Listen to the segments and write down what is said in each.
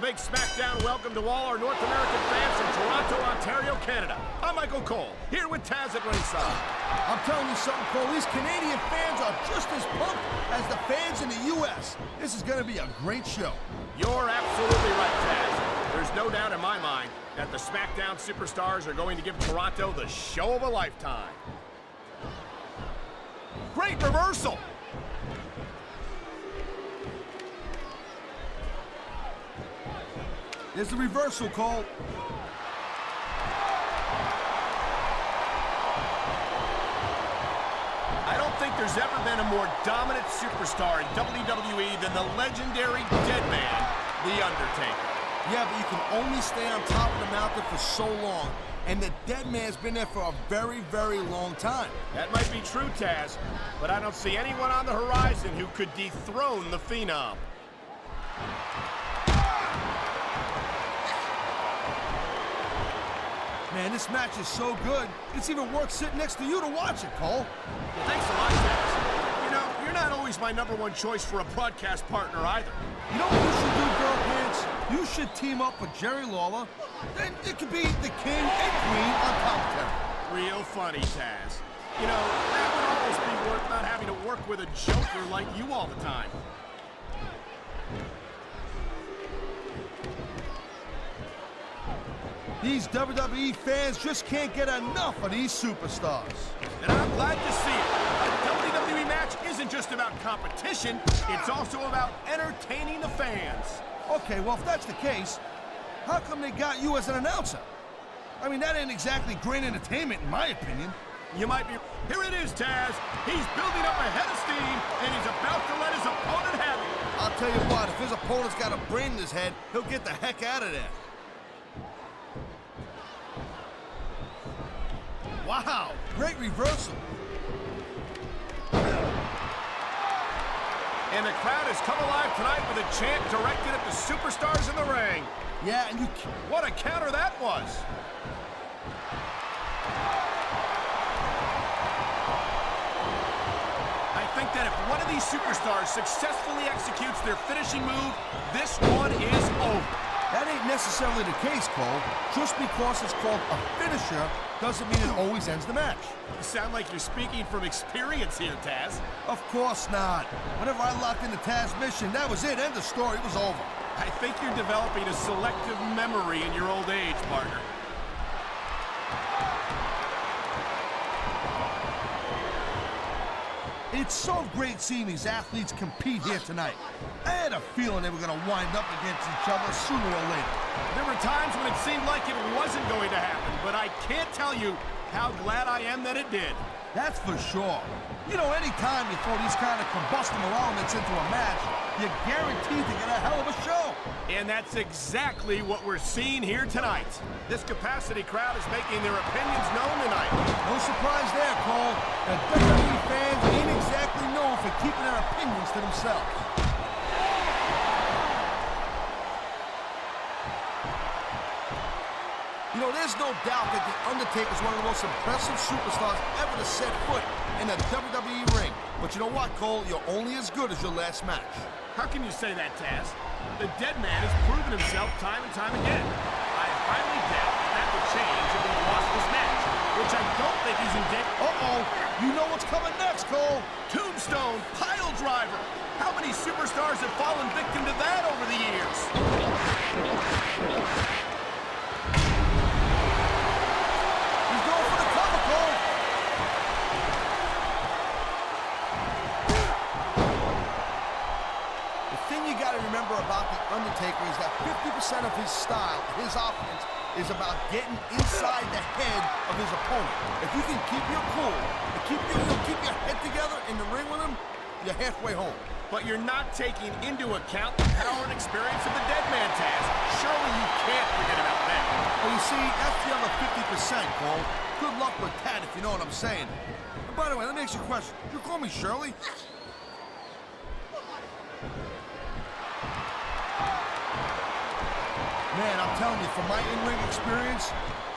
big SmackDown welcome to all our North American fans in Toronto, Ontario, Canada. I'm Michael Cole, here with Taz at ringside. I'm telling you something, Cole. These Canadian fans are just as pumped as the fans in the U.S. This is going to be a great show. You're absolutely right, Taz. There's no doubt in my mind that the SmackDown superstars are going to give Toronto the show of a lifetime. Great reversal! There's the reversal, Cole. I don't think there's ever been a more dominant superstar in WWE than the legendary Dead Man, The Undertaker. Yeah, but you can only stay on top of the mountain for so long, and the Dead Man's been there for a very, very long time. That might be true, Taz, but I don't see anyone on the horizon who could dethrone the Phenom. Man, this match is so good, it's even worth sitting next to you to watch it, Cole. Well, thanks a lot, Taz. You know, you're not always my #1 choice for a broadcast partner either. You know what you should do, Girl Pants? You should team up with Jerry Lawler. Then it could be the king and queen on commentary. Real funny, Taz. You know, that would almost be worth not having to work with a joker like you all the time. These WWE fans just can't get enough of these superstars. And I'm glad to see it. A WWE match isn't just about competition, it's also about entertaining the fans. Okay, well, if that's the case, how come they got you as an announcer? I mean, that ain't exactly great entertainment, in my opinion. You might be... Here it is, Taz. He's building up a head of steam, and he's about to let his opponent have it. I'll tell you what, if his opponent's got a brain in his head, he'll get the heck out of there. Wow, great reversal. And the crowd has come alive tonight with a chant directed at the superstars in the ring. Yeah, and you... What a counter that was. I think that if one of these superstars successfully executes their finishing move, this one is over. That ain't necessarily the case, Cole. Just because it's called a finisher doesn't mean it always ends the match. You sound like you're speaking from experience here, Taz. Of course not. Whenever I locked into Taz's mission, that was it. End of story. It was over. I think you're developing a selective memory in your old age, partner. It's so great seeing these athletes compete here tonight. I had a feeling they were going to wind up against each other sooner or later. There were times when it seemed like it wasn't going to happen, but I can't tell you how glad I am that it did. That's for sure. You know, anytime you throw these kind of combustible elements into a match, you're guaranteed to get a hell of a show. And that's exactly what we're seeing here tonight. This capacity crowd is making their opinions known tonight. No surprise there, Cole. The WWE fans ain't exactly known for keeping their opinions to themselves. You know, there's no doubt that The Undertaker is one of the most impressive superstars ever to set foot in a WWE ring. But you know what, Cole? You're only as good as your last match. How can you say that, Taz? The Dead Man has proven himself time and time again. I highly doubt that would change if he lost this match, which I don't think he's in danger. Uh-oh. You know what's coming next, Cole. Tombstone Pile Driver. How many superstars have fallen victim to that over the years? About The Undertaker is that 50% of his style, his offense, is about getting inside the head of his opponent. If you can keep your cool, and keep your head together in the ring with him, you're halfway home. But you're not taking into account the power and experience of the Dead Man, Taz. Surely you can't forget about that. Well, you see, that's the other 50%, Cole. Good luck with that, if you know what I'm saying. And by the way, let me ask you a question. You call me Shirley? Man, I'm telling you, from my in-ring experience,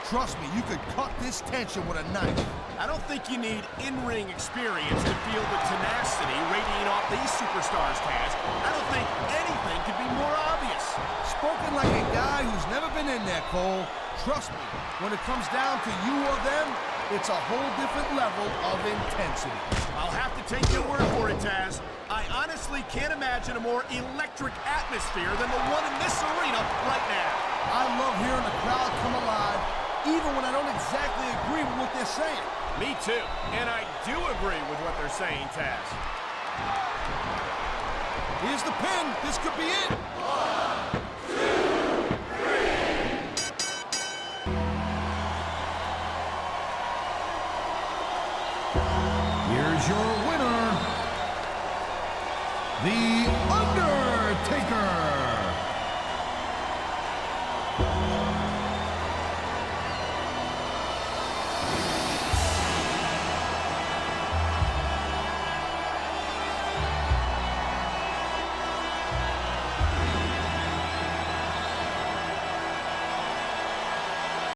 Trust me, you could cut this tension with a knife. I don't think you need in-ring experience to feel the tenacity radiating off these superstars, Taz. I don't think anything could be more obvious. Spoken like a guy who's never been in there, Cole. Trust me, when it comes down to you or them, it's a whole different level of intensity. I'll have to take your word for it, Taz. I honestly can't imagine a more electric atmosphere than the one in this arena right now. I love hearing the crowd come alive, even when I don't exactly agree with what they're saying. Me too, and I do agree with what they're saying, Taz. Here's the pin. This could be it. 1, 2, 3. Here's your